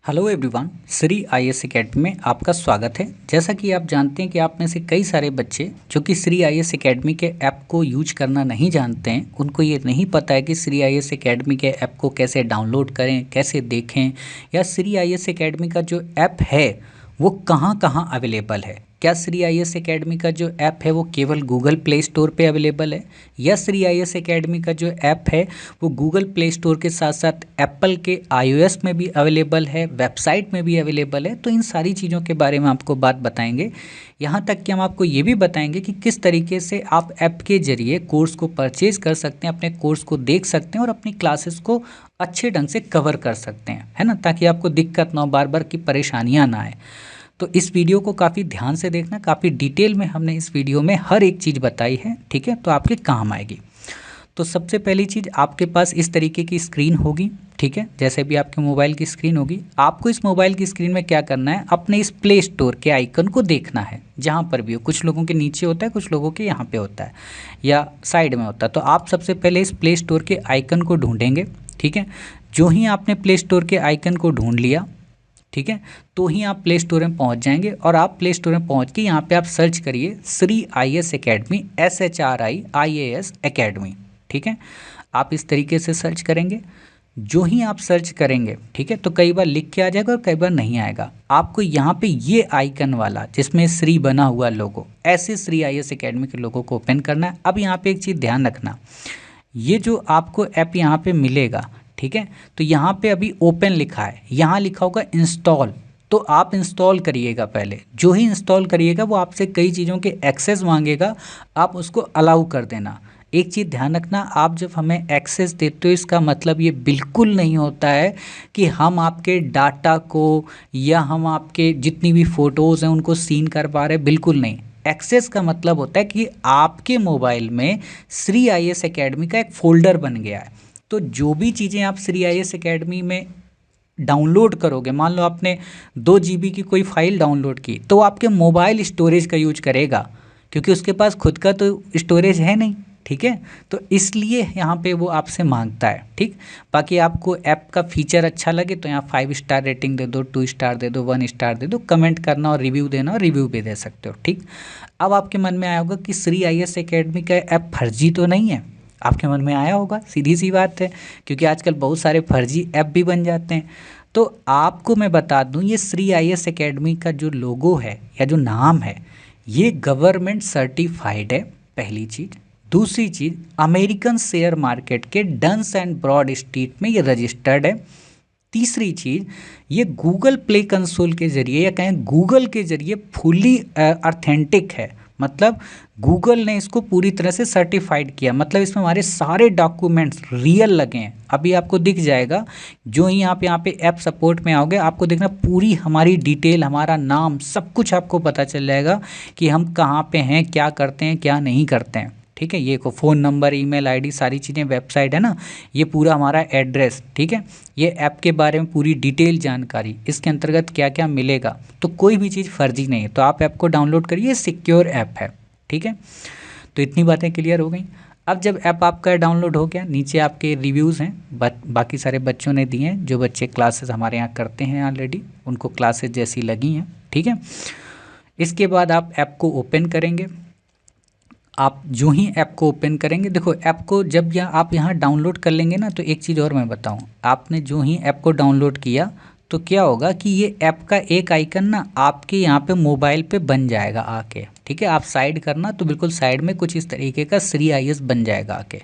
Hello everyone, Shri IAS academy में आपका स्वागत है। जैसा कि आप जानते हैं कि आप में से कई सारे बच्चे जो कि श्री आईएएस एकेडमी के ऐप को यूज करना नहीं जानते हैं, उनको ये नहीं पता है कि श्री आईएएस एकेडमी के ऐप को कैसे डाउनलोड करें, कैसे देखें, या श्री आईएएस एकेडमी का जो ऐप है वो कहाँ कहाँ अवेलेबल है। क्या श्री आईएएस एकेडमी का जो ऐप है वो केवल गूगल प्ले स्टोर पे अवेलेबल है, या श्री आईएएस एकेडमी का जो ऐप है वो गूगल प्ले स्टोर के साथ साथ एप्पल के आईओएस में भी अवेलेबल है, वेबसाइट में भी अवेलेबल है। तो इन सारी चीज़ों के बारे में आपको बात बताएंगे। यहाँ तक कि हम आपको ये भी बताएंगे कि किस तरीके से आप ऐप के जरिए कोर्स को परचेज कर सकते हैं, अपने कोर्स को देख सकते हैं और अपनी क्लासेस को अच्छे ढंग से कवर कर सकते हैं, है ना, ताकि आपको दिक्कत ना हो, बार बार की परेशानियाँ ना आए। तो इस वीडियो को काफ़ी ध्यान से देखना, काफ़ी डिटेल में हमने इस वीडियो में हर एक चीज़ बताई है, ठीक है, तो आपके काम आएगी। तो सबसे पहली चीज़, आपके पास इस तरीके की स्क्रीन होगी, ठीक है, जैसे भी आपके मोबाइल की स्क्रीन होगी। आपको इस मोबाइल की स्क्रीन में क्या करना है, अपने इस प्ले स्टोर के आइकन को देखना है, जहाँ पर भी हो। कुछ लोगों के नीचे होता है, कुछ लोगों के यहाँ पे होता है या साइड में होता है। तो आप सबसे पहले इस प्ले स्टोर के आइकन को ढूंढेंगे, ठीक है। जो ही आपने प्ले स्टोर के आइकन को ढूंढ लिया, ठीक है, तो ही आप प्ले स्टोर में पहुंच जाएंगे। और आप प्ले स्टोर में पहुंच के यहाँ पे आप सर्च करिए Shri IAS academy, SHRI academy, ठीक है। आप इस तरीके से सर्च करेंगे। जो ही आप सर्च करेंगे, ठीक है, तो कई बार लिख के आ जाएगा और कई बार नहीं आएगा। आपको यहाँ पे ये आइकन वाला जिसमें श्री बना हुआ लोगो, ऐसे श्री आईएएस एकेडमी के लोगों को ओपन करना है। अब यहाँ पे एक चीज़ ध्यान रखना, ये जो आपको ऐप यहाँ पे मिलेगा, ठीक है, तो यहाँ पे अभी ओपन लिखा है, यहाँ लिखा होगा इंस्टॉल। तो आप इंस्टॉल करिएगा पहले। जो ही इंस्टॉल करिएगा वो आपसे कई चीज़ों के एक्सेस मांगेगा, आप उसको अलाउ कर देना। एक चीज़ ध्यान रखना, आप जब हमें एक्सेस देते हो इसका मतलब ये बिल्कुल नहीं होता है कि हम आपके डाटा को या हम आपके जितनी भी फ़ोटोज़ हैं उनको सीन कर पा रहे हैं, बिल्कुल नहीं। एक्सेस का मतलब होता है कि आपके मोबाइल में श्री आईएएस एकेडमी का एक फ़ोल्डर बन गया है। तो जो भी चीज़ें आप श्री आईएएस एकेडमी में डाउनलोड करोगे, मान लो आपने 2 GB की कोई फाइल डाउनलोड की, तो आपके मोबाइल स्टोरेज का यूज करेगा, क्योंकि उसके पास खुद का तो स्टोरेज है नहीं, ठीक है। तो इसलिए यहाँ पे वो आपसे मांगता है, ठीक। बाकी आपको ऐप का फीचर अच्छा लगे तो यहाँ 5 स्टार रेटिंग दे दो, 2 स्टार दे दो, 1 स्टार दे दो, कमेंट करना और रिव्यू देना, और रिव्यू भी दे सकते हो, ठीक। अब आपके मन में आया होगा कि श्री आईएएस एकेडमी का ऐप फर्जी तो नहीं है। आपके मन में आया होगा, सीधी सी बात है, क्योंकि आजकल बहुत सारे फर्जी ऐप भी बन जाते हैं। तो आपको मैं बता दूं, ये श्री आईएएस एकेडमी का जो लोगो है या जो नाम है, ये गवर्नमेंट सर्टिफाइड है, पहली चीज़। दूसरी चीज़, अमेरिकन शेयर मार्केट के डन्स एंड ब्रॉड स्ट्रीट में ये रजिस्टर्ड है। तीसरी चीज़, ये गूगल प्ले कंसोल के ज़रिए या कहें गूगल के ज़रिए फुली ऑथेंटिक है, मतलब गूगल ने इसको पूरी तरह से सर्टिफाइड किया, मतलब इसमें हमारे सारे डॉक्यूमेंट्स रियल लगे हैं। अभी आपको दिख जाएगा, जो ही आप यहाँ पे ऐप सपोर्ट में आओगे, आपको देखना पूरी हमारी डिटेल, हमारा नाम, सब कुछ आपको पता चल जाएगा कि हम कहाँ पे हैं, क्या करते हैं, क्या नहीं करते हैं, ठीक है। ये को फ़ोन नंबर, ईमेल आईडी, सारी चीज़ें, वेबसाइट है ना, ये पूरा हमारा एड्रेस, ठीक है। ये ऐप के बारे में पूरी डिटेल जानकारी, इसके अंतर्गत क्या क्या मिलेगा, तो कोई भी चीज़ फर्जी नहीं है। तो आप ऐप को डाउनलोड करिए, सिक्योर ऐप है, ठीक है। तो इतनी बातें क्लियर हो गई। अब जब ऐप आपका डाउनलोड हो गया, नीचे आपके रिव्यूज़ हैं, बाकी सारे बच्चों ने दिए हैं, जो बच्चे क्लासेस हमारे यहाँ करते हैं ऑलरेडी, उनको क्लासेस जैसी लगी हैं, ठीक है। इसके बाद आप ऐप को ओपन करेंगे। आप जो ही ऐप को ओपन करेंगे, देखो ऐप को जब आप यहाँ डाउनलोड कर लेंगे ना, तो एक चीज़ और मैं बताऊँ, आपने जो ही ऐप को डाउनलोड किया तो क्या होगा कि ये ऐप का एक आइकन ना आपके यहाँ पे मोबाइल पे बन जाएगा आके, ठीक है। आप साइड करना तो बिल्कुल साइड में कुछ इस तरीके का श्री आईएएस बन जाएगा आके,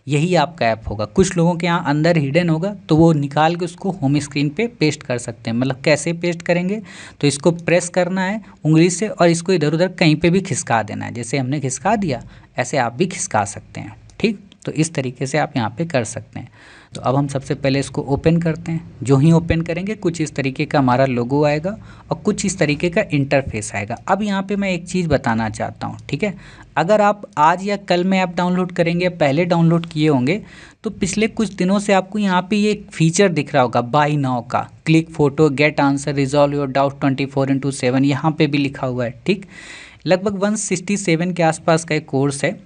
यही आपका ऐप होगा। कुछ लोगों के यहाँ अंदर हिडन होगा, तो वो निकाल के उसको होम स्क्रीन पे पेस्ट कर सकते हैं। मतलब कैसे पेस्ट करेंगे, तो इसको प्रेस करना है उंगली से और इसको इधर उधर कहीं पे भी खिसका देना है, जैसे हमने खिसका दिया ऐसे आप भी खिसका सकते हैं, ठीक। तो इस तरीके से आप यहाँ पे कर सकते हैं। तो अब हम सबसे पहले इसको ओपन करते हैं। जो ही ओपन करेंगे कुछ इस तरीके का हमारा लोगो आएगा और कुछ इस तरीके का इंटरफेस आएगा। अब यहाँ पे मैं एक चीज़ बताना चाहता हूँ, ठीक है। अगर आप आज या कल में ऐप डाउनलोड करेंगे, पहले डाउनलोड किए होंगे, तो पिछले कुछ दिनों से आपको यहाँ पे ये एक फीचर दिख रहा होगा, बाय नाउ का, click photo, get answer, resolve your doubt 24/7, यहाँ पे भी लिखा हुआ है, ठीक। लगभग 167 के आसपास का एक कोर्स है।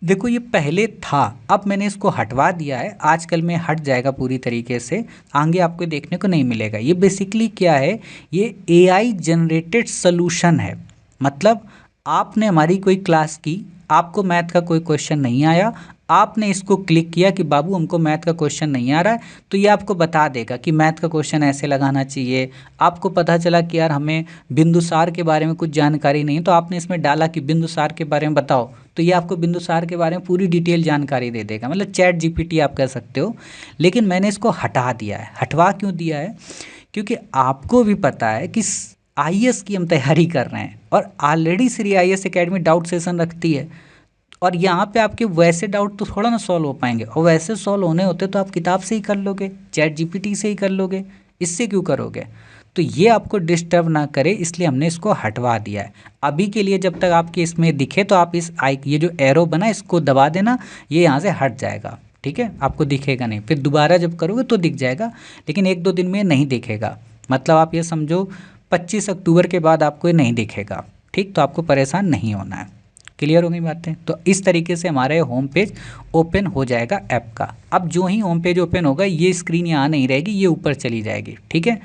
देखो ये पहले था, अब मैंने इसको हटवा दिया है, आजकल में हट जाएगा पूरी तरीके से, आगे आपको देखने को नहीं मिलेगा। ये बेसिकली क्या है, ये एआई जनरेटेड सॉल्यूशन है। मतलब आपने हमारी कोई क्लास की, आपको मैथ का कोई क्वेश्चन नहीं आया, आपने इसको क्लिक किया कि बाबू हमको मैथ का क्वेश्चन नहीं आ रहा है, तो ये आपको बता देगा कि मैथ का क्वेश्चन ऐसे लगाना चाहिए। आपको पता चला कि यार हमें बिंदुसार के बारे में कुछ जानकारी नहीं है, तो आपने इसमें डाला कि बिंदुसार के बारे में बताओ, तो ये आपको बिंदुसार के बारे में पूरी डिटेल जानकारी दे देगा। मतलब चैट जीपीटी आप कह सकते हो। लेकिन मैंने इसको हटा दिया है। हटवा क्यों दिया है? क्योंकि आपको भी पता है कि आईएएस की हम तैयारी कर रहे हैं, और already Shri IAS academy doubt session रखती है, और यहाँ पे आपके वैसे डाउट तो थोड़ा ना सॉल्व हो पाएंगे, और वैसे सॉल्व होने होते तो आप किताब से ही कर लोगे, चैट जीपीटी से ही कर लोगे, इससे क्यों करोगे? तो ये आपको डिस्टर्ब ना करे, इसलिए हमने इसको हटवा दिया है। अभी के लिए जब तक आपके इसमें दिखे तो आप इस ये जो एरो बना इसको दबा देना, ये यहाँ से हट जाएगा। ठीक है, आपको दिखेगा नहीं, फिर दोबारा जब करोगे तो दिख जाएगा, लेकिन 1-2 दिन में नहीं दिखेगा। मतलब आप ये समझो 25 अक्टूबर के बाद आपको ये नहीं दिखेगा। ठीक, तो आपको परेशान नहीं होना है। क्लियर हो गई बातें? तो इस तरीके से हमारा ये होम पेज ओपन हो जाएगा ऐप का। अब जो ही होम पेज ओपन होगा, ये स्क्रीन यहाँ नहीं रहेगी, ये ऊपर चली जाएगी। ठीक है,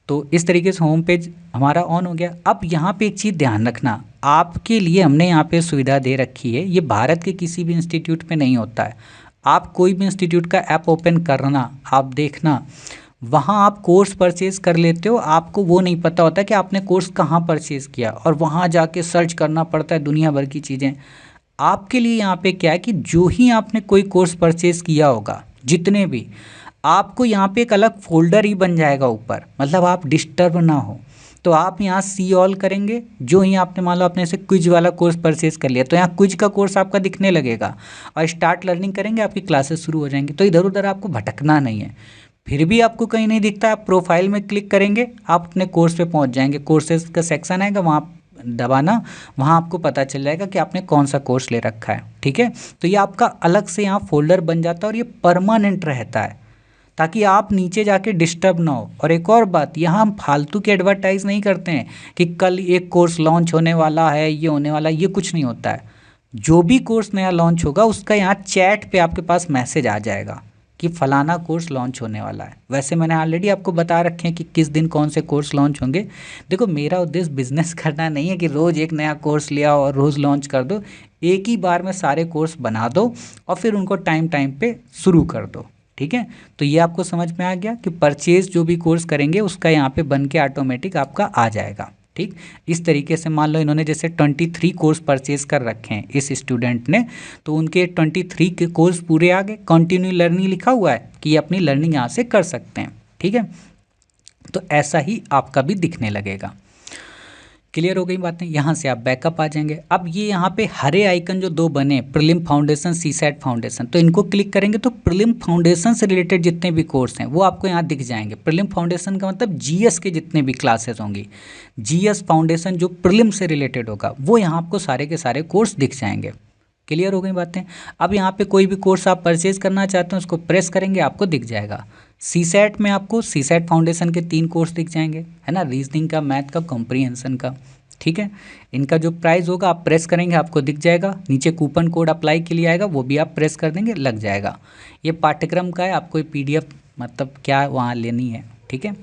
तो इस तरीके से होम पेज हमारा ऑन हो गया। अब यहाँ पे एक चीज़ ध्यान रखना, आपके लिए हमने यहाँ पे सुविधा दे रखी है, ये भारत के किसी भी इंस्टीट्यूट में नहीं होता है। आप कोई भी इंस्टीट्यूट का ऐप ओपन करना, आप देखना, वहाँ आप कोर्स परचेज़ कर लेते हो, आपको वो नहीं पता होता कि आपने कोर्स कहाँ परचेज़ किया, और वहाँ जाके सर्च करना पड़ता है दुनिया भर की चीज़ें। आपके लिए यहाँ पे क्या है कि जो ही आपने कोई कोर्स परचेज़ किया होगा, जितने भी, आपको यहाँ पे एक अलग फोल्डर ही बन जाएगा ऊपर। मतलब आप डिस्टर्ब ना हो, तो आप यहाँ सी ऑल करेंगे। जो ही आपने मान लो आपने ऐसे क्विज वाला कोर्स परचेज़ कर लिया, तो यहाँ क्विज का कोर्स आपका दिखने लगेगा, और स्टार्ट लर्निंग करेंगे, आपकी क्लासेस शुरू हो जाएंगी। तो इधर उधर आपको भटकना नहीं है। फिर भी आपको कहीं नहीं दिखता, आप प्रोफाइल में क्लिक करेंगे, आप अपने कोर्स पे पहुंच जाएंगे। कोर्सेज का सेक्शन आएगा, वहाँ दबाना, वहाँ आपको पता चल जाएगा कि आपने कौन सा कोर्स ले रखा है। ठीक है, तो ये आपका अलग से यहाँ फोल्डर बन जाता है, और ये परमानेंट रहता है, ताकि आप नीचे जाके डिस्टर्ब ना हो। और एक और बात, यहाँ हम फालतू की एडवर्टाइज नहीं करते हैं कि कल एक कोर्स लॉन्च होने वाला है, ये होने वाला है, ये कुछ नहीं होता है। जो भी कोर्स नया लॉन्च होगा, उसका यहाँ चैट पे आपके पास मैसेज आ जाएगा कि फलाना कोर्स लॉन्च होने वाला है। वैसे मैंने ऑलरेडी आपको बता रखे हैं कि किस दिन कौन से कोर्स लॉन्च होंगे। देखो, मेरा उद्देश्य बिजनेस करना नहीं है कि रोज़ एक नया कोर्स ले आओ और रोज़ लॉन्च कर दो। एक ही बार में सारे कोर्स बना दो और फिर उनको टाइम टाइम पे शुरू कर दो। ठीक है, तो ये आपको समझ में आ गया कि परचेज जो भी कोर्स करेंगे उसका यहाँ पे बन के ऑटोमेटिक आपका आ जाएगा। ठीक, इस तरीके से मान लो इन्होंने जैसे 23 कोर्स परचेज कर रखे हैं इस स्टूडेंट ने, तो उनके 23 के कोर्स पूरे आ गए। कंटिन्यू लर्निंग लिखा हुआ है कि ये अपनी लर्निंग यहाँ से कर सकते हैं। ठीक है, तो ऐसा ही आपका भी दिखने लगेगा। क्लियर हो गई बातें? यहाँ से आप बैकअप आ जाएंगे। अब ये यहाँ पे हरे आइकन जो 2 बने, प्रीलिम फाउंडेशन, सीसैट फाउंडेशन, तो इनको क्लिक करेंगे तो प्रीलिम फाउंडेशन से रिलेटेड जितने भी कोर्स हैं वो आपको यहाँ दिख जाएंगे। प्रीलिम फाउंडेशन का मतलब जीएस के जितने भी क्लासेस होंगी, जीएस फाउंडेशन जो प्रीलिम से रिलेटेड होगा, वो यहाँ आपको सारे के सारे कोर्स दिख जाएंगे। क्लियर हो गई बातें? अब यहाँ पे कोई भी कोर्स आप परचेज करना चाहते हैं, उसको प्रेस करेंगे, आपको दिख जाएगा। सीसैट में आपको सीसैट फाउंडेशन के 3 कोर्स दिख जाएंगे, है ना, रीजनिंग का, मैथ का, कॉम्प्रीहेंशन का। ठीक है, इनका जो प्राइस होगा आप प्रेस करेंगे, आपको दिख जाएगा। नीचे कूपन कोड अप्लाई के लिए आएगा, वो भी आप प्रेस कर देंगे, लग जाएगा। ये पाठ्यक्रम का है, आपको ये PDF मतलब क्या वहाँ लेनी है। ठीक है,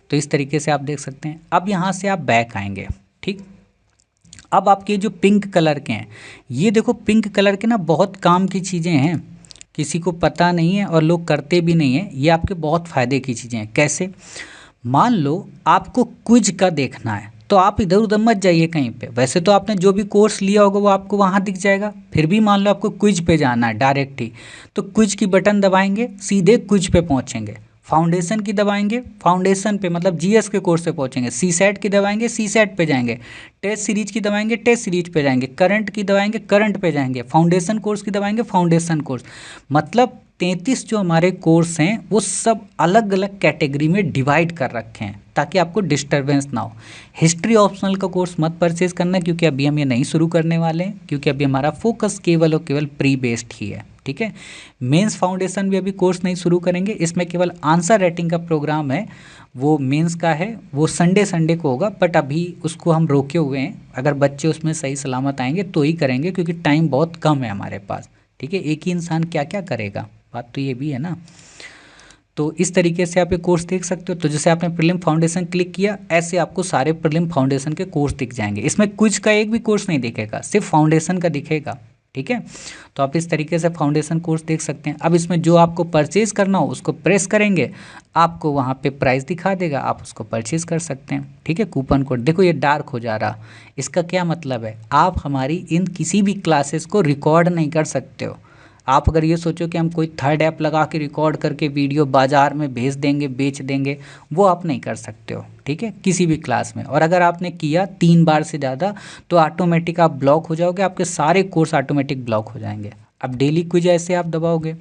तो इस तरीके से आप देख सकते हैं। अब यहाँ से आप बैक आएंगे। ठीक, अब आपके जो पिंक कलर के हैं, ये देखो पिंक कलर के ना बहुत काम की चीज़ें हैं, किसी को पता नहीं है और लोग करते भी नहीं हैं। ये आपके बहुत फ़ायदे की चीज़ें हैं। कैसे? मान लो आपको क्विज का देखना है, तो आप इधर उधर मत जाइए कहीं पे। वैसे तो आपने जो भी कोर्स लिया होगा वो आपको वहाँ दिख जाएगा, फिर भी मान लो आपको क्विज पे जाना है डायरेक्ट ही, तो क्विज की बटन दबाएंगे, सीधे क्विज पे पहुँचेंगे। फाउंडेशन की दबाएंगे, फाउंडेशन पे मतलब जीएस के कोर्स पे पहुँचेंगे। सीसैट की दबाएंगे, सीसैट पे जाएंगे। टेस्ट सीरीज की दबाएंगे, टेस्ट सीरीज पे जाएंगे। करंट की दबाएंगे, करंट पे जाएंगे। फाउंडेशन कोर्स की दबाएंगे, फाउंडेशन कोर्स। मतलब 33 जो हमारे कोर्स हैं वो सब अलग अलग कैटेगरी में डिवाइड कर रखे हैं, ताकि आपको डिस्टर्बेंस ना हो। हिस्ट्री ऑप्शनल का कोर्स मत परचेज करना, क्योंकि अभी हम ये नहीं शुरू करने वाले हैं, क्योंकि अभी हमारा फोकस केवल और केवल प्री बेस्ड ही है। ठीक है। मेंस फाउंडेशन भी अभी कोर्स नहीं शुरू करेंगे, इसमें केवल आंसर राइटिंग का प्रोग्राम है, वो मेंस का है, वो संडे को होगा, बट अभी उसको हम रोके हुए हैं। अगर बच्चे उसमें सही सलामत आएंगे तो ही करेंगे, क्योंकि टाइम बहुत कम है हमारे पास, ठीक है। एक ही इंसान क्या क्या करेगा, बात तो ये भी है ना। तो इस तरीके से आप ये कोर्स देख सकते हो। तो जैसे आपने प्रीलिम फाउंडेशन क्लिक किया, ऐसे आपको सारे प्रीलिम फाउंडेशन के कोर्स दिख जाएंगे। इसमें क्विज का एक भी कोर्स नहीं दिखेगा, सिर्फ फाउंडेशन का दिखेगा, ठीक है। तो आप इस तरीके से फाउंडेशन कोर्स देख सकते हैं। अब इसमें जो आपको परचेज़ करना हो उसको प्रेस करेंगे, आपको वहाँ पे प्राइस दिखा देगा, आप उसको परचेज़ कर सकते हैं, ठीक है। कूपन कोड देखो ये डार्क हो जा रहा, इसका क्या मतलब है, आप हमारी इन किसी भी क्लासेस को रिकॉर्ड नहीं कर सकते हो। आप अगर ये सोचो कि हम कोई थर्ड ऐप लगा के रिकॉर्ड करके वीडियो बाज़ार में भेज देंगे, बेच देंगे, वो आप नहीं कर सकते हो, ठीक है, किसी भी क्लास में। और अगर आपने किया 3 बार से ज़्यादा तो ऑटोमेटिक आप ब्लॉक हो जाओगे, आपके सारे कोर्स ऑटोमेटिक ब्लॉक हो जाएंगे। अब डेली क्विज ऐसे आप दबाओगे,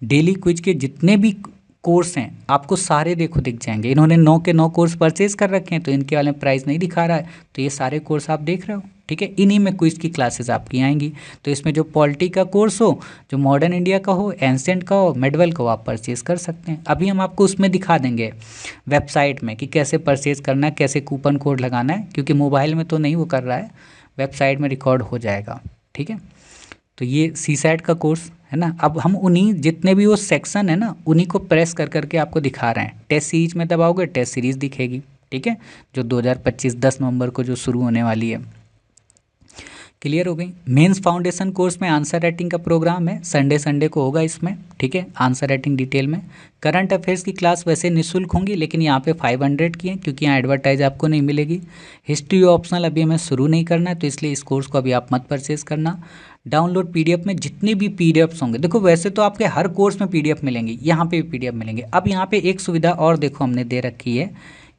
डेली क्विज के जितने भी कोर्स हैं आपको सारे देखो दिख जाएंगे। इन्होंने 9 के 9 कोर्स परचेज़ कर रखे हैं, तो इनके वाले प्राइस नहीं दिखा रहा है, तो ये सारे कोर्स आप देख रहे हो, ठीक है। इन्हीं में क्विज की क्लासेस आपकी आएंगी। तो इसमें जो पॉलिटी का कोर्स हो, जो मॉडर्न इंडिया का हो, एंसेंट का हो, मेडवल का हो, आप परचेज़ कर सकते हैं। अभी हम आपको उसमें दिखा देंगे वेबसाइट में कि कैसे परचेज़ करना है, कैसे कूपन कोड लगाना है, क्योंकि मोबाइल में तो नहीं वो कर रहा है, वेबसाइट में रिकॉर्ड हो जाएगा, ठीक है। तो ये सीसैट का कोर्स है ना। अब हम उन्हीं जितने भी वो सेक्शन है ना, उन्हीं को प्रेस कर करके आपको दिखा रहे हैं। टेस्ट सीरीज में दबाओगे, टेस्ट सीरीज दिखेगी, ठीक है, जो 2025 10 नवंबर को जो शुरू होने वाली है। क्लियर हो गई। मेंस फाउंडेशन कोर्स में आंसर राइटिंग का प्रोग्राम है, संडे को होगा इसमें, ठीक है, आंसर राइटिंग डिटेल में। करंट अफेयर्स की क्लास वैसे निःशुल्क होंगी, लेकिन यहाँ पे 500 की है, क्योंकि यहाँ एडवर्टाइज आपको नहीं मिलेगी। हिस्ट्री ऑप्शनल अभी हमें शुरू नहीं करना है, तो इसलिए इस कोर्स को अभी आप मत परचेज़ करना। डाउनलोड पीडीएफ में जितने भी पीडीएफ्स होंगे, देखो वैसे तो आपके हर कोर्स में पीडीएफ मिलेंगी, यहाँ पे भी पीडीएफ मिलेंगे। अब यहाँ पे एक सुविधा और देखो हमने दे रखी है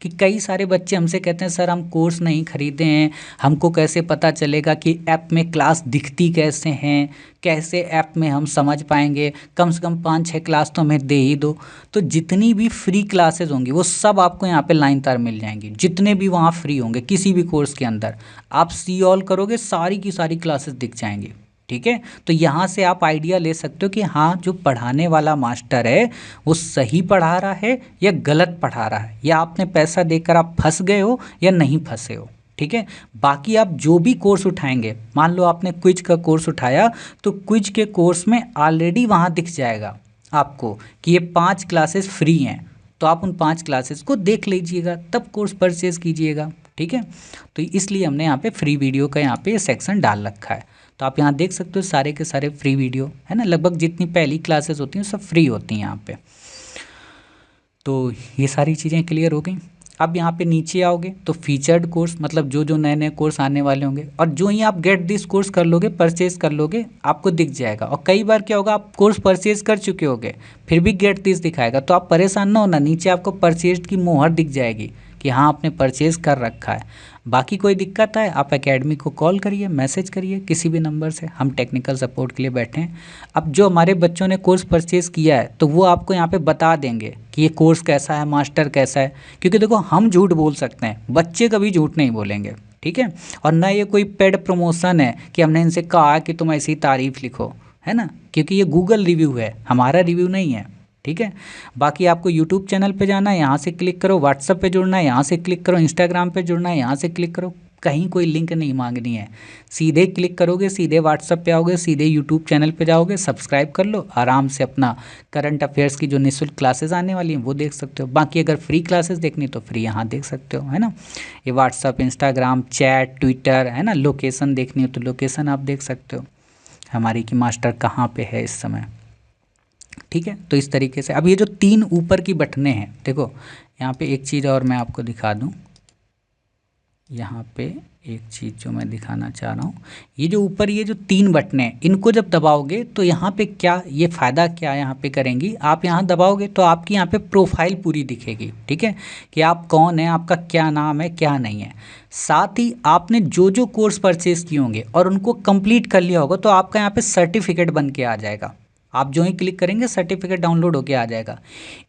कि कई सारे बच्चे हमसे कहते हैं सर हम कोर्स नहीं खरीदे हैं, हमको कैसे पता चलेगा कि ऐप में क्लास दिखती कैसे हैं, कैसे ऐप में हम समझ पाएंगे, कम से कम 5-6 क्लास तो हमें दे ही दो। तो जितनी भी फ्री क्लासेस होंगी वो सब आपको यहाँ पे लाइन तार मिल जाएंगी, जितने भी वहाँ फ्री होंगे किसी भी कोर्स के अंदर, आप सी ऑल करोगे सारी की सारी क्लासेस दिख जाएंगी, ठीक है। तो यहाँ से आप आइडिया ले सकते हो कि हाँ जो पढ़ाने वाला मास्टर है वो सही पढ़ा रहा है या गलत पढ़ा रहा है, या आपने पैसा देकर आप फंस गए हो या नहीं फंसे हो, ठीक है। बाकी आप जो भी कोर्स उठाएंगे, मान लो आपने क्विज का कोर्स उठाया, तो क्विज के कोर्स में ऑलरेडी वहाँ दिख जाएगा आपको कि ये 5 क्लासेस फ्री हैं, तो आप उन 5 क्लासेस को देख लीजिएगा, तब कोर्स परचेज़ कीजिएगा, ठीक है। तो इसलिए हमने यहाँ पे फ्री वीडियो का यहाँ पे सेक्शन डाल रखा है। तो आप यहाँ देख सकते हो सारे के सारे फ्री वीडियो है ना, लगभग जितनी पहली क्लासेस होती हैं सब फ्री होती हैं यहाँ पे। तो ये सारी चीज़ें क्लियर हो गई। अब यहाँ पे नीचे आओगे तो फीचर्ड कोर्स, मतलब जो जो नए नए कोर्स आने वाले होंगे, और जो ही आप गेट दिस कोर्स कर लोगे, परचेज़ कर लोगे, आपको दिख जाएगा। और कई बार क्या होगा, आप कोर्स परचेज़ कर चुके होगे फिर भी गेट दिस दिखाएगा, तो आप परेशान ना होना, नीचे आपको परचेज की मोहर दिख जाएगी कि हाँ आपने परचेज़ कर रखा है। बाकी कोई दिक्कत है आप एकेडमी को कॉल करिए, मैसेज करिए किसी भी नंबर से, हम टेक्निकल सपोर्ट के लिए बैठे हैं। अब जो हमारे बच्चों ने कोर्स परचेज़ किया है तो वो आपको यहाँ पे बता देंगे कि ये कोर्स कैसा है, मास्टर कैसा है, क्योंकि देखो हम झूठ बोल सकते हैं, बच्चे कभी झूठ नहीं बोलेंगे, ठीक है। और ना ये कोई पेड प्रमोशन है कि हमने इनसे कहा कि तुम ऐसी तारीफ़ लिखो, है ना, क्योंकि ये गूगल रिव्यू है, हमारा रिव्यू नहीं है, ठीक है। बाकी आपको यूट्यूब चैनल पे जाना है, यहाँ से क्लिक करो, व्हाट्सएप पे जुड़ना है, यहाँ से क्लिक करो, इंस्टाग्राम पे जुड़ना है, यहाँ से क्लिक करो, कहीं कोई लिंक नहीं मांगनी है, सीधे क्लिक करोगे, सीधे व्हाट्सएप पे आओगे, सीधे यूट्यूब चैनल पे जाओगे, सब्सक्राइब कर लो, आराम से अपना करंट अफेयर्स की जो निःशुल्क क्लासेस आने वाली हैं वो देख सकते हो। बाकी अगर फ्री क्लासेस देखनी तो फ्री यहाँ देख सकते हो, है ना। ये व्हाट्सएप, इंस्टाग्राम, चैट, ट्विटर, है ना। लोकेशन देखनी हो तो लोकेशन आप देख सकते हो हमारी कि मास्टर कहाँ पर है इस समय, ठीक है। तो इस तरीके से अब ये जो 3 ऊपर की बटनें हैं, देखो यहाँ पे एक चीज़ और मैं आपको दिखा दूँ, यहाँ पे एक चीज़ जो मैं दिखाना चाह रहा हूँ, ये जो ऊपर ये जो 3 बटनें हैं, इनको जब दबाओगे तो यहाँ पे क्या ये फ़ायदा क्या यहाँ पे करेंगी, आप यहाँ दबाओगे तो आपकी यहाँ पे प्रोफाइल पूरी दिखेगी, ठीक है, कि आप कौन हैं, आपका क्या नाम है, क्या नहीं है। साथ ही आपने जो जो कोर्स परचेज़ किए होंगे और उनको कंप्लीट कर लिया होगा तो आपका यहाँ पे सर्टिफिकेट बन के आ जाएगा, आप जो ही क्लिक करेंगे सर्टिफिकेट डाउनलोड होके आ जाएगा।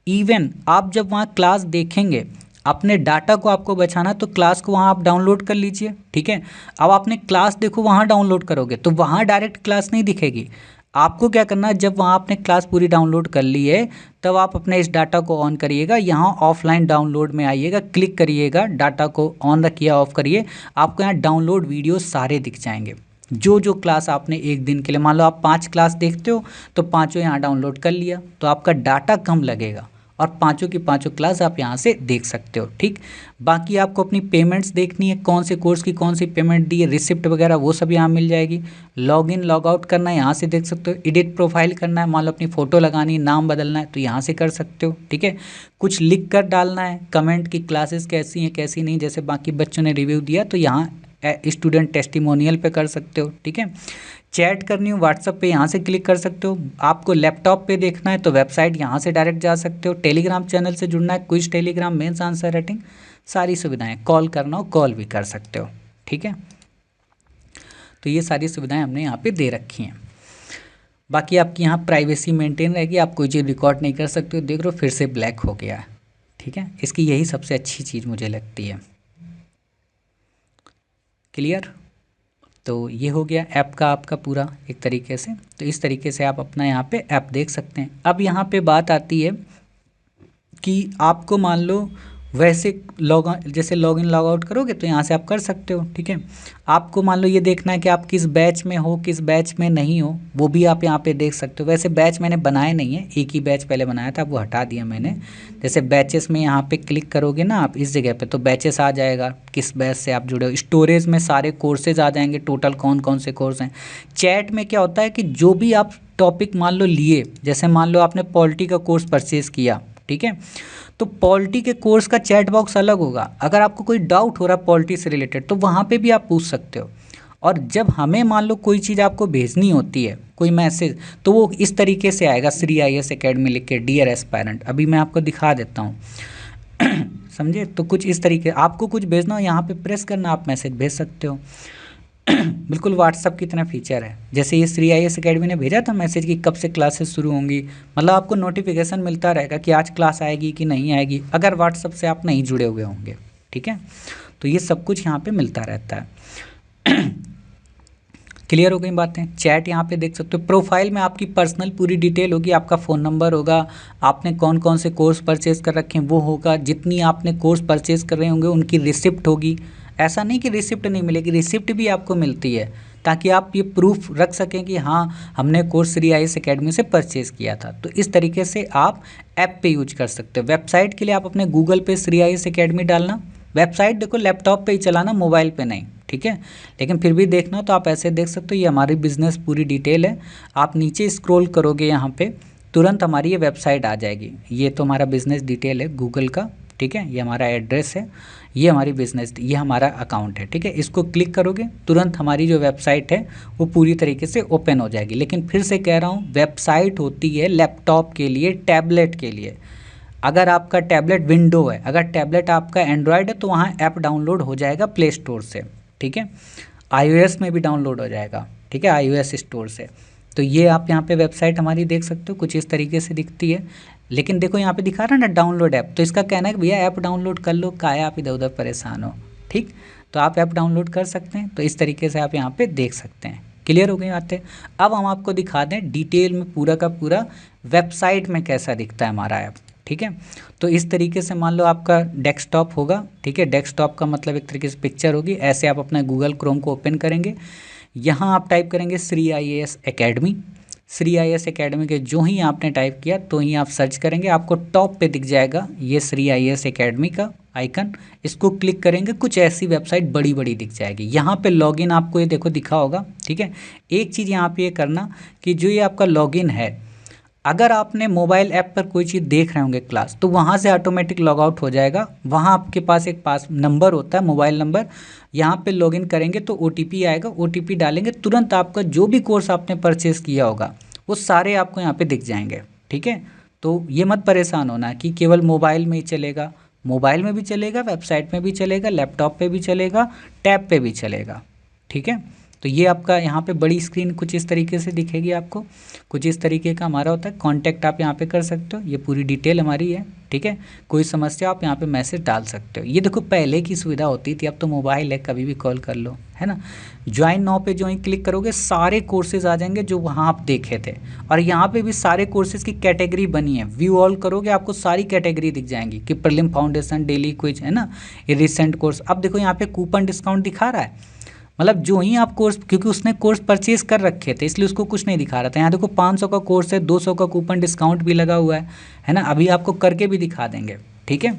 इवन आप जब वहाँ क्लास देखेंगे, अपने डाटा को आपको बचाना तो क्लास को वहाँ आप डाउनलोड कर लीजिए, ठीक है। अब आपने क्लास देखो वहाँ डाउनलोड करोगे तो वहाँ डायरेक्ट क्लास नहीं दिखेगी, आपको क्या करना है, जब वहाँ आपने क्लास पूरी डाउनलोड कर ली है तब आप अपने इस डाटा को ऑन करिएगा, यहाँ ऑफलाइन डाउनलोड में आइएगा, क्लिक करिएगा, डाटा को ऑन रखिए, ऑफ करिए, आपको यहाँ डाउनलोड वीडियो सारे दिख जाएंगे। जो जो क्लास आपने एक दिन के लिए, मान लो आप 5 क्लास देखते हो तो पाँचों यहाँ डाउनलोड कर लिया, तो आपका डाटा कम लगेगा और पाँचों की पाँचों क्लास आप यहाँ से देख सकते हो। ठीक, बाकी आपको अपनी पेमेंट्स देखनी है, कौन से कोर्स की कौन सी पेमेंट दी है, रिसिप्ट वगैरह वो सब यहाँ मिल जाएगी। लॉगिन लॉग आउट करना है, यहाँ से देख सकते हो। एडिट प्रोफाइल करना है, मान लो अपनी फ़ोटो लगानी है, नाम बदलना है, तो यहाँ से कर सकते हो। ठीक है, कुछ लिख कर डालना है, कमेंट की क्लासेस कैसी हैं कैसी नहीं, जैसे बाकी बच्चों ने रिव्यू दिया तो यहाँ स्टूडेंट टेस्टिमोनियल पे कर सकते हो। ठीक है, चैट करनी हो व्हाट्सएप पे, यहाँ से क्लिक कर सकते हो। आपको लैपटॉप पे देखना है तो वेबसाइट यहाँ से डायरेक्ट जा सकते हो। टेलीग्राम चैनल से जुड़ना है, quiz Telegram, mains answer writing, सारी सुविधाएं, कॉल करना हो कॉल भी कर सकते हो। ठीक है, तो ये सारी सुविधाएं हमने यहाँ पे दे रखी हैं। बाकी आपकी यहाँ प्राइवेसी मेंटेन रहेगी, आप कोई चीज़ रिकॉर्ड नहीं कर सकते हो। देख लो फिर से ब्लैक हो गया है। ठीक है, इसकी यही सबसे अच्छी चीज़ मुझे लगती है। क्लियर, तो ये हो गया ऐप का आपका पूरा एक तरीके से। तो इस तरीके से आप अपना यहाँ पे ऐप देख सकते हैं। अब यहाँ पे बात आती है कि आपको मान लो वैसे जैसे लॉगिन लॉग आउट करोगे तो यहाँ से आप कर सकते हो। ठीक है, आपको मान लो ये देखना है कि आप किस बैच में हो किस बैच में नहीं हो, वो भी आप यहाँ पे देख सकते हो। वैसे बैच मैंने बनाए नहीं है, एक ही बैच पहले बनाया था, वो हटा दिया मैंने। जैसे बैचेस में यहाँ पे क्लिक करोगे ना आप इस जगह पे, तो बैचेस आ जाएगा, किस बैच से आप जुड़े हो। स्टोरेज में सारे कोर्सेज आ जाएंगे, टोटल कौन कौन से कोर्स हैं। चैट में क्या होता है कि जो भी आप टॉपिक मान लो लिए, जैसे मान लो आपने पॉलिटी का कोर्स परचेज़ किया, ठीक है, तो पॉलिटी के कोर्स का चैट बॉक्स अलग होगा। अगर आपको कोई डाउट हो रहा है पॉलिटी से रिलेटेड तो वहाँ पे भी आप पूछ सकते हो। और जब हमें मान लो कोई चीज़ आपको भेजनी होती है, कोई मैसेज, तो वो इस तरीके से आएगा, श्री IAS एकेडमी लिख के, डियर एस्पायरेंट। अभी मैं आपको दिखा देता हूँ समझे, तो कुछ इस तरीके, आपको कुछ भेजना हो यहाँ पे प्रेस करना, आप मैसेज भेज सकते हो बिल्कुल व्हाट्सअप की तरह फीचर है। जैसे ये श्री IAS एकेडमी ने भेजा था मैसेज कि कब से क्लासेस शुरू होंगी, मतलब आपको नोटिफिकेशन मिलता रहेगा कि आज क्लास आएगी कि नहीं आएगी, अगर व्हाट्सअप से आप नहीं जुड़े हुए होंगे। ठीक है, तो ये सब कुछ यहाँ पे मिलता रहता है क्लियर हो गई बातें। चैट यहाँ पे देख सकते हो। प्रोफाइल में आपकी पर्सनल पूरी डिटेल होगी, आपका फ़ोन नंबर होगा, आपने कौन कौन से कोर्स परचेज़ कर रखे हैं वो होगा, जितनी आपने कोर्स परचेज़ कर रहे होंगे उनकी रिसिप्ट होगी। ऐसा नहीं कि रिसिप्ट नहीं मिलेगी, रिसिप्ट भी आपको मिलती है, ताकि आप ये प्रूफ रख सकें कि हाँ हमने कोर्स श्री IAS एकेडमी से परचेज़ किया था। तो इस तरीके से आप ऐप पे यूज कर सकते हो। वेबसाइट के लिए आप अपने गूगल पे श्री IAS एकेडमी डालना, वेबसाइट देखो लैपटॉप पे ही चलाना, मोबाइल पे नहीं। ठीक है, लेकिन फिर भी देखना तो आप ऐसे देख सकते हो। ये हमारी बिज़नेस पूरी डिटेल है, आप नीचे स्क्रॉल करोगे यहाँ पे तुरंत हमारी ये वेबसाइट आ जाएगी। ये तो हमारा बिज़नेस डिटेल है गूगल का। ठीक है, ये हमारा एड्रेस है, ये हमारी बिज़नेस, ये हमारा अकाउंट है। ठीक है, इसको क्लिक करोगे तुरंत हमारी जो वेबसाइट है वो पूरी तरीके से ओपन हो जाएगी। लेकिन फिर से कह रहा हूँ, वेबसाइट होती है लैपटॉप के लिए, टैबलेट के लिए। अगर आपका टैबलेट विंडो है, अगर टैबलेट आपका एंड्रॉयड है तो वहाँ ऐप डाउनलोड हो जाएगा प्ले स्टोर से। ठीक है, iOS में भी डाउनलोड हो जाएगा। ठीक है, iOS स्टोर से। तो ये आप यहाँ पे वेबसाइट हमारी देख सकते हो, कुछ इस तरीके से दिखती है। लेकिन देखो यहाँ पे दिखा रहा है ना डाउनलोड ऐप, तो इसका कहना है कि भैया ऐप डाउनलोड कर लो, काहे आप इधर उधर परेशान हो। ठीक, तो आप ऐप डाउनलोड कर सकते हैं। तो इस तरीके से आप यहाँ पे देख सकते हैं। क्लियर हो गई बातें। अब हम आपको दिखा दें डिटेल में पूरा का पूरा वेबसाइट में कैसा दिखता है हमारा ऐप। ठीक है, तो इस तरीके से मान लो आपका डेस्कटॉप होगा। ठीक है, डेस्कटॉप का मतलब एक तरीके से पिक्चर होगी। ऐसे आप अपना गूगल क्रोम को ओपन करेंगे, यहाँ आप टाइप करेंगे Shri IAS academy. Shri IAS academy के जो ही आपने टाइप किया तो ही आप सर्च करेंगे, आपको टॉप पे दिख जाएगा ये श्री IAS एकेडमी का आइकन। इसको क्लिक करेंगे, कुछ ऐसी वेबसाइट बड़ी बड़ी दिख जाएगी। यहाँ पे लॉगिन आपको ये देखो दिखा होगा। ठीक है, एक चीज़ यहाँ पे ये करना कि जो ये आपका लॉगिन है, अगर आपने मोबाइल ऐप पर कोई चीज़ देख रहे होंगे क्लास, तो वहाँ से ऑटोमेटिक लॉग आउट हो जाएगा। वहाँ आपके पास एक नंबर होता है, मोबाइल नंबर, यहाँ पे लॉगिन करेंगे तो OTP आएगा, OTP डालेंगे, तुरंत आपका जो भी कोर्स आपने परचेज़ किया होगा वो सारे आपको यहाँ पे दिख जाएंगे। ठीक है, तो ये मत परेशान होना कि केवल मोबाइल में ही चलेगा, मोबाइल में भी चलेगा, वेबसाइट में भी चलेगा, लैपटॉप पे भी चलेगा, टैब पे भी चलेगा। ठीक है, तो ये आपका यहाँ पे बड़ी स्क्रीन कुछ इस तरीके से दिखेगी आपको, कुछ इस तरीके का हमारा होता है। कॉन्टैक्ट आप यहाँ पे कर सकते हो, ये पूरी डिटेल हमारी है, ठीक है। कोई समस्या आप यहाँ पे मैसेज डाल सकते हो। ये देखो पहले की सुविधा होती थी, अब तो मोबाइल है, कभी भी कॉल कर लो, है ना। ज्वाइन नाउ पे जो ही क्लिक करोगे सारे कोर्सेज आ जाएंगे जो वहाँ आप देखे थे, और यहाँ पे भी सारे कोर्सेज की कैटेगरी बनी है। व्यू ऑल करोगे आपको सारी कैटेगरी दिख जाएंगी कि प्रीलिम, फाउंडेशन, डेली क्विज, है ना, ये रिसेंट कोर्स। अब देखो यहाँ पे कूपन डिस्काउंट दिखा रहा है, मतलब जो ही आप कोर्स, क्योंकि उसने कोर्स परचेज कर रखे थे इसलिए उसको कुछ नहीं दिखा रहा था। यहाँ देखो 500 का कोर्स है, 200 का कूपन डिस्काउंट भी लगा हुआ है ना। अभी आपको करके भी दिखा देंगे, ठीक है।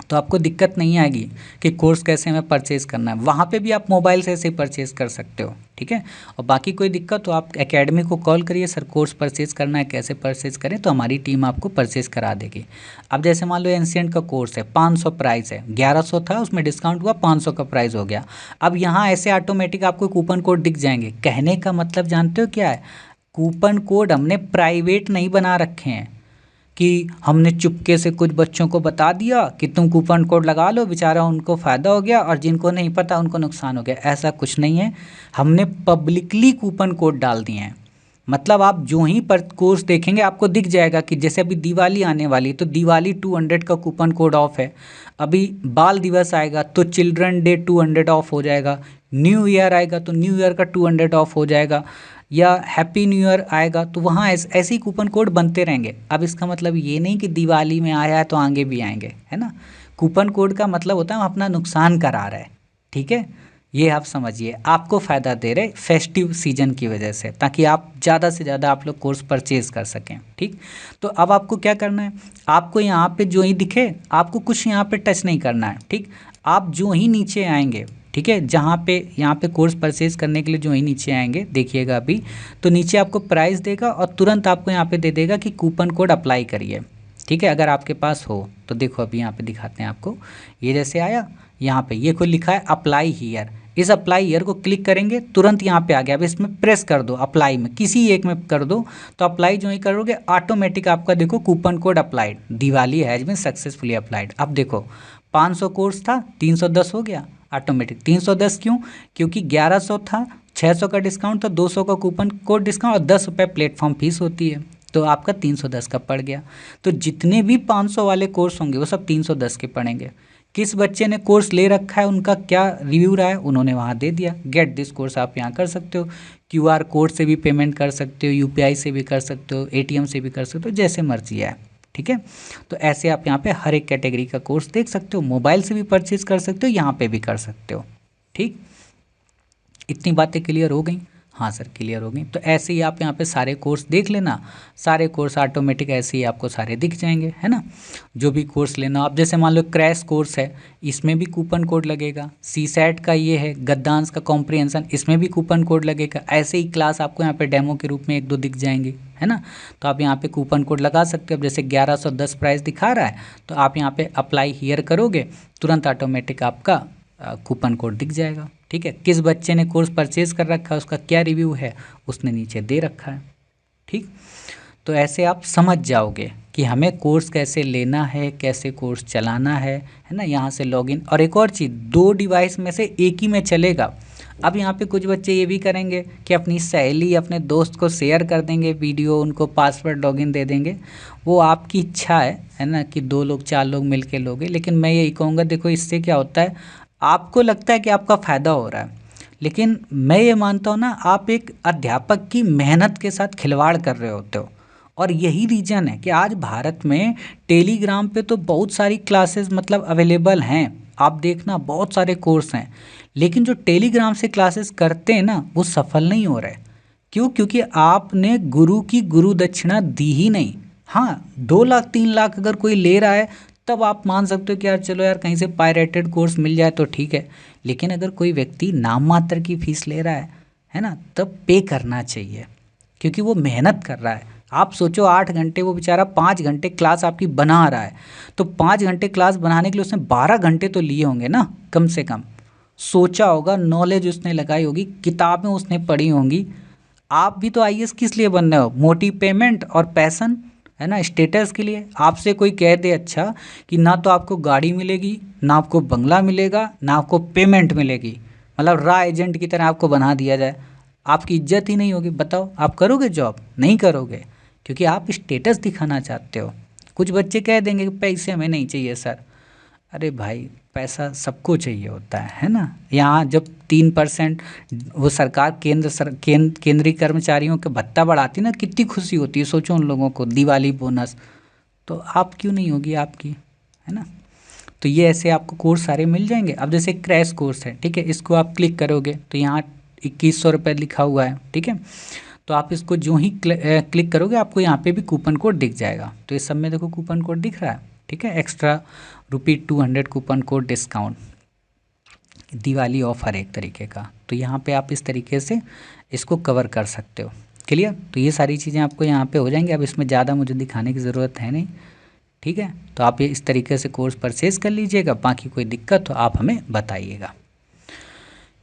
तो आपको दिक्कत नहीं आएगी कि कोर्स कैसे हमें परचेज़ करना है, वहाँ पे भी आप मोबाइल से ऐसे परचेज़ कर सकते हो, ठीक है। और बाकी कोई दिक्कत तो आप एकेडमी को कॉल करिए, सर कोर्स परचेज़ करना है, कैसे परचेज़ करें, तो हमारी टीम आपको परचेज़ करा देगी। अब जैसे मान लो एंशिएंट का कोर्स है, 500 प्राइस है, 1100 था, उसमें डिस्काउंट हुआ 500 का प्राइस हो गया। अब यहाँ ऐसे ऑटोमेटिक आपको कूपन कोड दिख जाएंगे। कहने का मतलब जानते हो क्या है, कूपन कोड हमने प्राइवेट नहीं बना रखे हैं कि हमने चुपके से कुछ बच्चों को बता दिया कि तुम कूपन कोड लगा लो, बेचारा उनको फ़ायदा हो गया और जिनको नहीं पता उनको नुकसान हो गया, ऐसा कुछ नहीं है। हमने पब्लिकली कूपन कोड डाल दिए हैं। मतलब आप जो ही पर कोर्स देखेंगे आपको दिख जाएगा कि जैसे अभी दिवाली आने वाली तो दिवाली 200 का कूपन कोड ऑफ है, अभी बाल दिवस आएगा तो चिल्ड्रन डे 200 ऑफ हो जाएगा, न्यू ईयर आएगा तो न्यू ईयर का 200 ऑफ हो जाएगा, या हैप्पी न्यू ईयर आएगा तो वहाँ ऐसे ही कूपन कोड बनते रहेंगे। अब इसका मतलब ये नहीं कि दिवाली में आया है तो आगे भी आएंगे, है ना। कूपन कोड का मतलब होता है हम अपना नुकसान करा रहे हैं, ठीक है। ये आप समझिए, आपको फ़ायदा दे रहे फेस्टिव सीजन की वजह से, ताकि आप ज़्यादा से ज़्यादा आप लोग कोर्स परचेज़ कर सकें, ठीक। तो अब आपको क्या करना है, आपको यहाँ पे जो ही दिखे आपको कुछ यहाँ पे टच नहीं करना है, ठीक। आप जो ही नीचे आएंगे, ठीक है, जहाँ पे यहाँ पे कोर्स परचेज़ करने के लिए जो ही नीचे आएंगे देखिएगा अभी, तो नीचे आपको प्राइस देगा और तुरंत आपको यहाँ पे दे देगा कि कूपन कोड अप्लाई करिए, ठीक है, अगर आपके पास हो तो। देखो अभी यहाँ पे दिखाते हैं आपको, ये जैसे आया यहाँ पे ये कोई लिखा है अप्लाई हियर, इस अप्लाई हियर को क्लिक करेंगे तुरंत यहाँ पे आ गया। अब इसमें प्रेस कर दो, अप्लाई में किसी एक में कर दो, तो अप्लाई जो ही करोगे ऑटोमेटिक आपका देखो coupon code applied, Diwali has been successfully applied. अब देखो 500 कोर्स था 310 हो गया ऑटोमेटिक। 310 क्यों, क्योंकि 1100 था, 600 का डिस्काउंट था, 200 का कूपन कोड डिस्काउंट और 10 रुपये प्लेटफॉर्म फीस होती है, तो आपका 310 का पड़ गया। तो जितने भी 500 वाले कोर्स होंगे वो सब 310 के पड़ेंगे। किस बच्चे ने कोर्स ले रखा है उनका क्या रिव्यू रहा है उन्होंने वहाँ दे दिया, गेट दिस कोर्स आप यहाँ कर सकते हो। QR कोड से भी पेमेंट कर सकते हो, UPI से भी कर सकते हो, ATM से भी कर सकते हो, जैसे मर्जी है, ठीक है। तो ऐसे आप यहाँ पे हर एक कैटेगरी का कोर्स देख सकते हो, मोबाइल से भी परचेज कर सकते हो, यहाँ पे भी कर सकते हो, ठीक। इतनी बातें क्लियर हो गई, हाँ सर क्लियर हो गई। तो ऐसे ही आप यहाँ पे सारे कोर्स देख लेना, सारे कोर्स ऑटोमेटिक ऐसे ही आपको सारे दिख जाएंगे, है ना। जो भी कोर्स लेना आप, जैसे मान लो क्रैश कोर्स है, इसमें भी कूपन कोड लगेगा। CSAT का ये है गद्दांश का कॉम्प्रिहेंशन, इसमें भी कूपन कोड लगेगा। ऐसे ही क्लास आपको यहाँ पे डेमो के रूप में 1-2 दिख जाएंगे, है ना। तो आप यहाँ पे कूपन कोड लगा सकते हो। अब जैसे 1110 प्राइस दिखा रहा है तो आप यहाँ पे अप्लाई हियर करोगे तुरंत ऑटोमेटिक आपका कूपन कोड दिख जाएगा, ठीक है। किस बच्चे ने कोर्स परचेज कर रखा है उसका क्या रिव्यू है उसने नीचे दे रखा है, ठीक। तो ऐसे आप समझ जाओगे कि हमें कोर्स कैसे लेना है, कैसे कोर्स चलाना है ना। यहाँ से लॉगिन, और एक और चीज़, 2 डिवाइस में से एक ही में चलेगा। अब यहाँ पे कुछ बच्चे ये भी करेंगे कि अपनी सहेली अपने दोस्त को शेयर कर देंगे वीडियो, उनको पासवर्ड लॉगिन दे देंगे, वो आपकी इच्छा है ना कि 2 लोग 4 लोग मिल के लोगे। लेकिन मैं यही कहूँगा, देखो इससे क्या होता है, आपको लगता है कि आपका फ़ायदा हो रहा है, लेकिन मैं ये मानता हूँ ना, आप एक अध्यापक की मेहनत के साथ खिलवाड़ कर रहे होते हो। और यही रीज़न है कि आज भारत में टेलीग्राम पे तो बहुत सारी क्लासेस मतलब अवेलेबल हैं, आप देखना बहुत सारे कोर्स हैं, लेकिन जो टेलीग्राम से क्लासेस करते हैं ना वो सफल नहीं हो रहे। क्यों, क्योंकि आपने गुरु की गुरु दक्षिणा दी ही नहीं। हाँ 2 लाख 3 लाख अगर कोई ले रहा है तब आप मान सकते हो कि यार चलो यार कहीं से पायरेटेड कोर्स मिल जाए तो ठीक है, लेकिन अगर कोई व्यक्ति नाम मात्र की फीस ले रहा है ना, तब पे करना चाहिए, क्योंकि वो मेहनत कर रहा है। आप सोचो 8 घंटे वो बेचारा 5 घंटे क्लास आपकी बना रहा है, तो 5 घंटे क्लास बनाने के लिए उसने 12 घंटे तो लिए होंगे ना कम से कम। सोचा होगा, नॉलेज उसने लगाई होगी, किताबें उसने पढ़ी होंगी। आप भी तो IAS किस लिए बन रहे हो, मोटी पेमेंट और पैसन, है ना, स्टेटस के लिए। आपसे कोई कह दे अच्छा कि ना तो आपको गाड़ी मिलेगी, ना आपको बंगला मिलेगा, ना आपको पेमेंट मिलेगी, मतलब रॉ एजेंट की तरह आपको बना दिया जाए, आपकी इज्जत ही नहीं होगी। बताओ आप करोगे जॉब? नहीं करोगे, क्योंकि आप स्टेटस दिखाना चाहते हो। कुछ बच्चे कह देंगे कि पैसे हमें नहीं चाहिए सर। अरे भाई, पैसा सबको चाहिए होता है ना। यहाँ जब 3% वो सरकार केंद्रीय कर्मचारियों के भत्ता बढ़ाती ना, कितनी खुशी होती है, सोचो उन लोगों को, दिवाली बोनस। तो आप क्यों नहीं होगी आपकी, है ना। तो ये ऐसे आपको कोर्स सारे मिल जाएंगे। अब जैसे क्रैश कोर्स है, ठीक है, इसको आप क्लिक करोगे तो यहाँ 2100 रुपये लिखा हुआ है, ठीक है। तो आप इसको जो ही क्लिक करोगे आपको यहाँ पे भी कूपन कोड दिख जाएगा। तो इस सब में देखो कूपन कोड दिख रहा है, ठीक है, extra ₹200 coupon code discount, Diwali offer एक तरीके का। तो यहाँ पे आप इस तरीके से इसको कवर कर सकते हो। क्लियर? तो ये सारी चीज़ें आपको यहाँ पे हो जाएंगी। अब इसमें ज़्यादा मुझे दिखाने की ज़रूरत है नहीं, ठीक है। तो आप ये इस तरीके से कोर्स परचेज कर लीजिएगा। बाकी कोई दिक्कत हो आप हमें बताइएगा।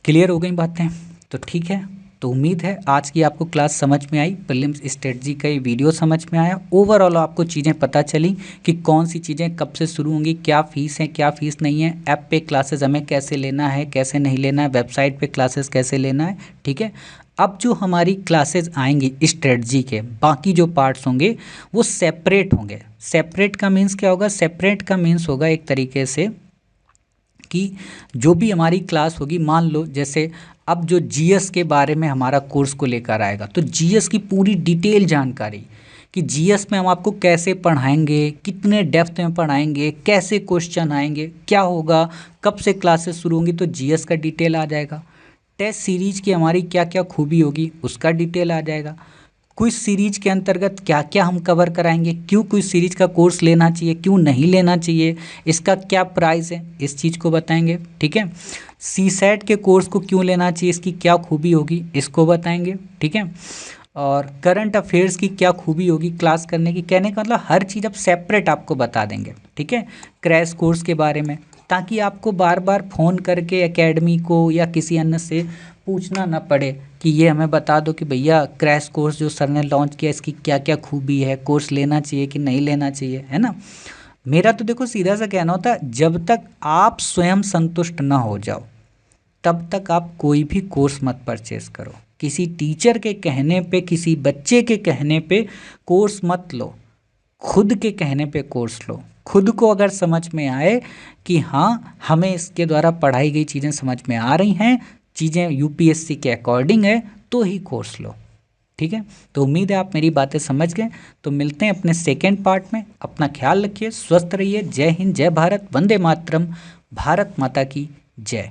क्लियर हो गई बातें? तो ठीक है, तो उम्मीद है आज की आपको क्लास समझ में आई, प्रीलिम्स स्ट्रेटजी का ये वीडियो समझ में आया। ओवरऑल आपको चीज़ें पता चली कि कौन सी चीज़ें कब से शुरू होंगी, क्या फ़ीस है क्या फ़ीस नहीं है, ऐप पे क्लासेस हमें कैसे लेना है कैसे नहीं लेना है, वेबसाइट पे क्लासेस कैसे लेना है, ठीक है। अब जो हमारी क्लासेस आएंगी स्ट्रेटजी के बाकी जो पार्ट्स होंगे वो सेपरेट होंगे। सेपरेट का मीन्स क्या होगा? सेपरेट का मीन्स होगा एक तरीके से कि जो भी हमारी क्लास होगी, मान लो जैसे अब जो जीएस के बारे में हमारा कोर्स को लेकर आएगा, तो जीएस की पूरी डिटेल जानकारी कि जीएस में हम आपको कैसे पढ़ाएंगे, कितने डेप्थ में पढ़ाएंगे, कैसे क्वेश्चन आएंगे, क्या होगा, कब से क्लासेस शुरू होंगी, तो जीएस का डिटेल आ जाएगा। टेस्ट सीरीज की हमारी क्या क्या खूबी होगी उसका डिटेल आ जाएगा। क्विज सीरीज के अंतर्गत क्या क्या हम कवर कराएंगे, क्यों क्विज सीरीज का कोर्स लेना चाहिए, क्यों नहीं लेना चाहिए, इसका क्या प्राइस है, इस चीज़ को बताएंगे, ठीक है। सीसेट के कोर्स को क्यों लेना चाहिए, इसकी क्या खूबी होगी, इसको बताएंगे, ठीक है। और करंट अफेयर्स की क्या खूबी होगी क्लास करने की, कहने का मतलब हर चीज़ अब सेपरेट आपको बता देंगे, ठीक है, क्रैश कोर्स के बारे में, ताकि आपको बार बार फ़ोन करके एकेडमी को या किसी अन्य से पूछना ना पड़े कि ये हमें बता दो कि भैया क्रैश कोर्स जो सर ने लॉन्च किया इसकी क्या क्या खूबी है, कोर्स लेना चाहिए कि नहीं लेना चाहिए, है ना। मेरा तो देखो सीधा सा कहना होता है, जब तक आप स्वयं संतुष्ट ना हो जाओ तब तक आप कोई भी कोर्स मत परचेस करो। किसी टीचर के कहने पे, किसी बच्चे के कहने पे कोर्स मत लो, खुद के कहने पे कोर्स लो। खुद को अगर समझ में आए कि हाँ हमें इसके द्वारा पढ़ाई गई चीज़ें समझ में आ रही हैं, चीज़ें यूपीएससी के अकॉर्डिंग है, तो ही कोर्स लो, ठीक है। तो उम्मीद है आप मेरी बातें समझ गए। तो मिलते हैं अपने सेकेंड पार्ट में। अपना ख्याल रखिए, स्वस्थ रहिए। जय हिंद, जय भारत, वंदे मातरम, भारत माता की जय।